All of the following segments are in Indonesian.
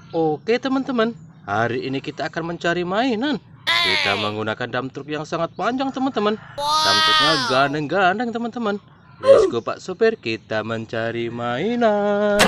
Oke teman-teman, hari ini kita akan mencari mainan. Kita menggunakan dump truck yang sangat panjang teman-teman. Dump trucknya gandeng-gandeng teman-teman. Let's go Pak Sopir, kita mencari mainan.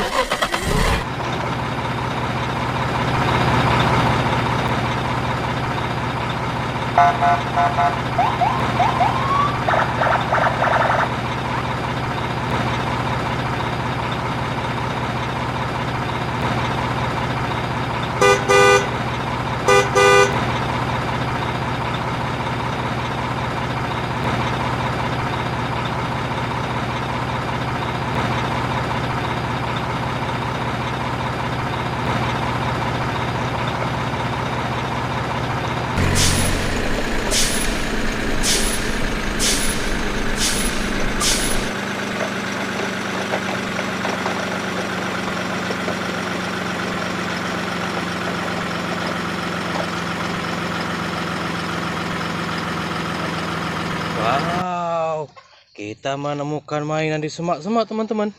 Wow, kita menemukan mainan di semak-semak teman-teman.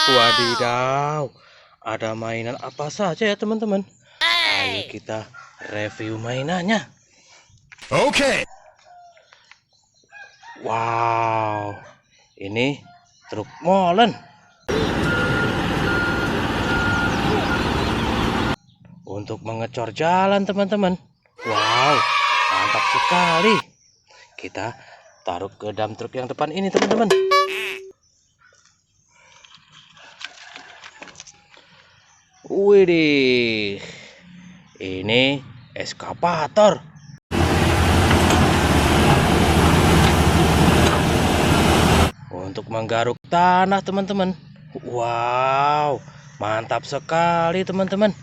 Wadidaw, ada mainan apa saja ya teman-teman? Ayo kita review mainannya. Okay. Wow, ini truk molen. Untuk mengecor jalan teman-teman. Wow, mantap sekali. Kita taruh ke dump truck yang depan ini teman-teman. Widih, ini eskavator. Untuk menggaruk tanah teman-teman. Wow, mantap sekali teman-teman.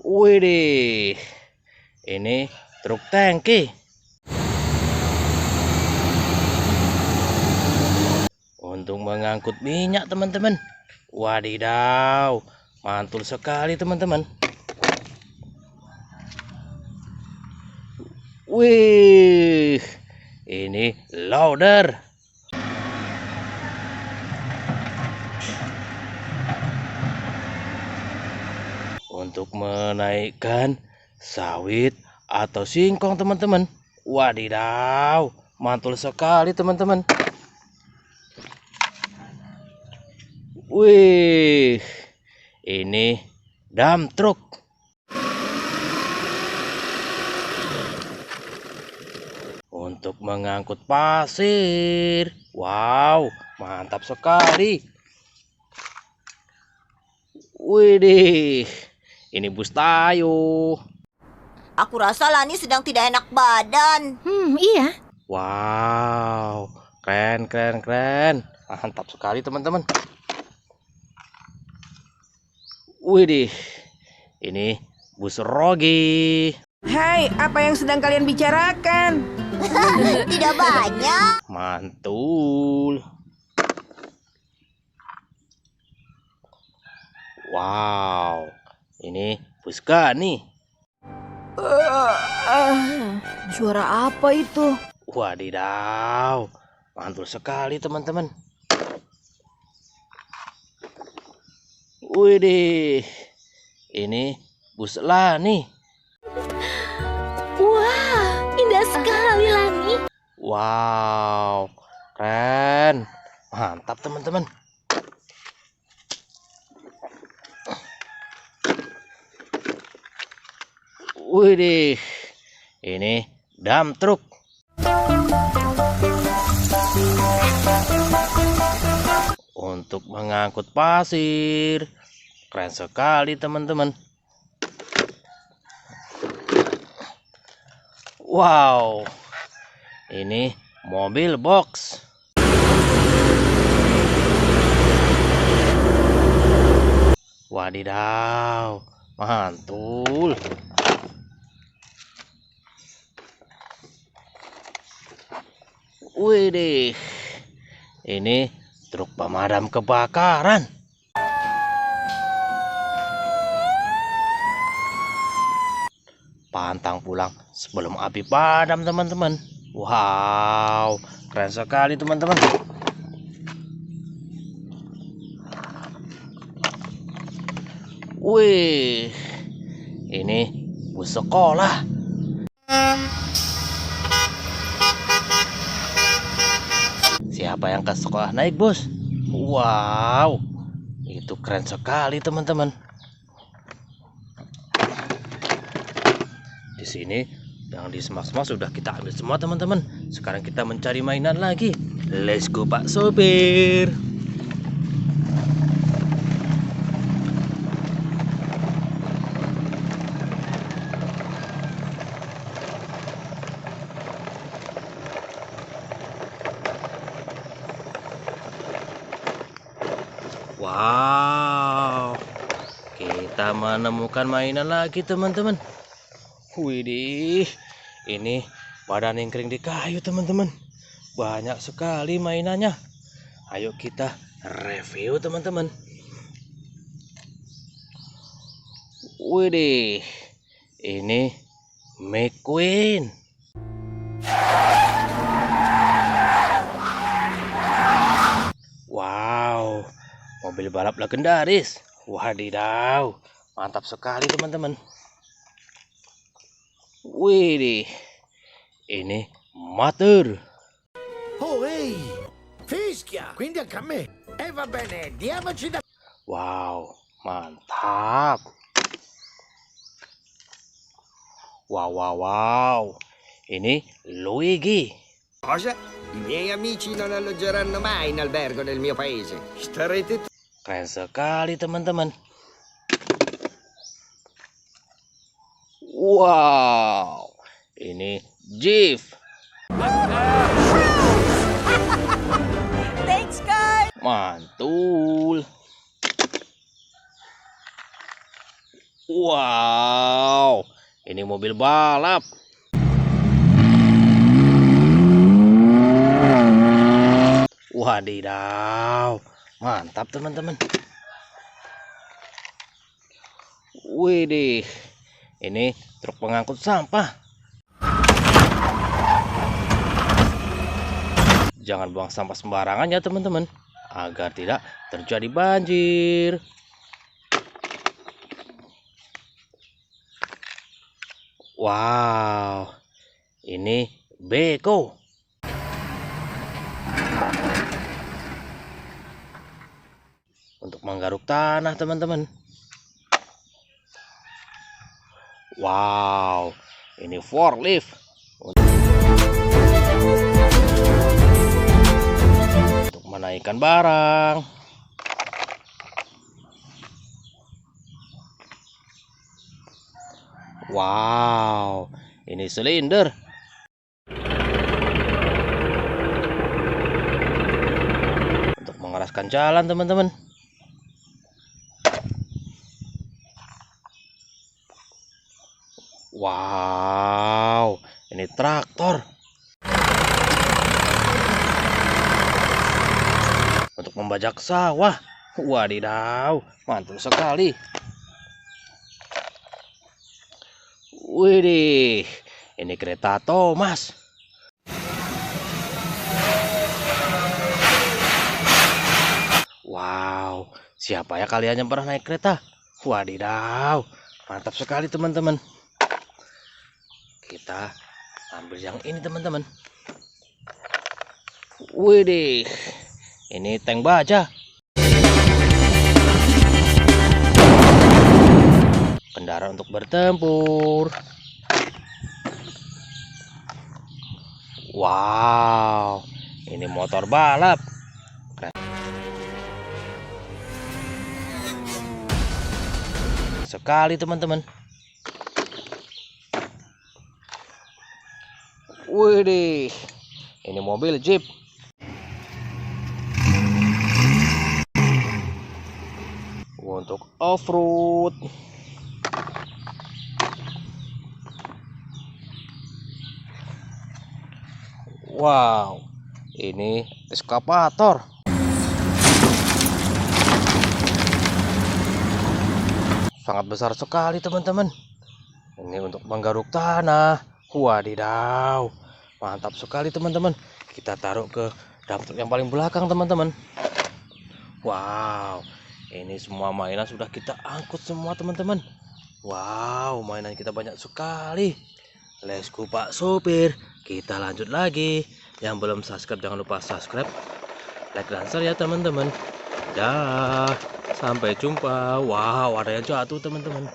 Widih, ini truk tangki. Untuk mengangkut minyak teman-teman. Wadidaw, mantul sekali teman-teman. Wih, ini loader. Untuk menaikkan sawit atau singkong teman-teman. Wadidaw, mantul sekali teman-teman. Wih, ini dump truck. Untuk mengangkut pasir. Wow, mantap sekali. Widih, ini bus Tayo. Aku rasa Lani sedang tidak enak badan. Iya. Wow, keren. Mantap sekali teman-teman. Widih, ini bus Rogi. Hai, apa yang sedang kalian bicarakan? Tidak banyak. Mantul. Wow, ini bus Gani. Suara apa itu? Wadidaw, mantul sekali teman-teman. Widih, ini bus Lani. Wah, indah sekali Lani. Wow, keren. Mantap teman-teman. Widih, ini dump truck. Untuk mengangkut pasir. Keren sekali teman-teman. Wow, ini mobil box. Wadidaw, mantul. Widih, ini truk pemadam kebakaran. Pantang pulang sebelum api padam teman-teman. Wow, keren sekali teman-teman. Wih, ini bus sekolah. Siapa yang ke sekolah naik bus? Wow, itu keren sekali teman-teman. Di sini yang di semak-semak sudah kita ambil semua teman-teman. Sekarang kita mencari mainan lagi. Let's go Pak Sopir. Wow, kita menemukan mainan lagi teman-teman. Widih, ini badan yang kering di kayu teman-teman. Banyak sekali mainannya. Ayo kita review teman-teman. Widih, ini McQueen. Wow, mobil balap legendaris. Wadidaw, mantap sekali teman-teman. Widih, ini Mater. Oh, ehi! Fischia! Quindi anche a me! E va bene, diamoci da... Wow, mantap. Wow. Ini Luigi. Cosa? I miei amici non alloggeranno mai in albergo nel mio paese. Starete Keren sekali teman-teman. Wow, ini Jeep. Thanks, guys. Mantul. Wow, ini mobil balap. Wadidaw, mantap teman-teman. Widih, ini truk pengangkut sampah. Jangan buang sampah sembarangan ya teman-teman, agar tidak terjadi banjir. Wow, ini beko. Untuk menggaruk tanah teman-teman. Wow, ini forklift. Untuk menaikkan barang. Wow, ini silinder. Untuk mengeraskan jalan teman-teman. Wow, ini traktor. Untuk membajak sawah. Wadidaw, mantul sekali. Widih, ini kereta Thomas. Wow, siapa ya kalian yang pernah naik kereta? Wadidaw, mantap sekali teman-teman. Kita ambil yang ini teman-teman. Widih, ini tank baja. Kendaraan untuk bertempur. Wow, ini motor balap. Keren sekali teman-teman. Widih, ini mobil Jeep. Untuk off-road. Wow, ini eskavator. Sangat besar sekali teman-teman. Ini untuk menggaruk tanah. Wadidaw, mantap sekali teman-teman. Kita taruh ke dump truck yang paling belakang teman-teman. Wow, Ini semua mainan sudah kita angkut semua teman-teman. Wow, mainan kita banyak sekali. Let's go Pak Sopir. Kita lanjut lagi. Yang belum subscribe jangan lupa subscribe, like dan share ya teman-teman. Dah, sampai jumpa. Wow, ada yang jatuh teman-teman.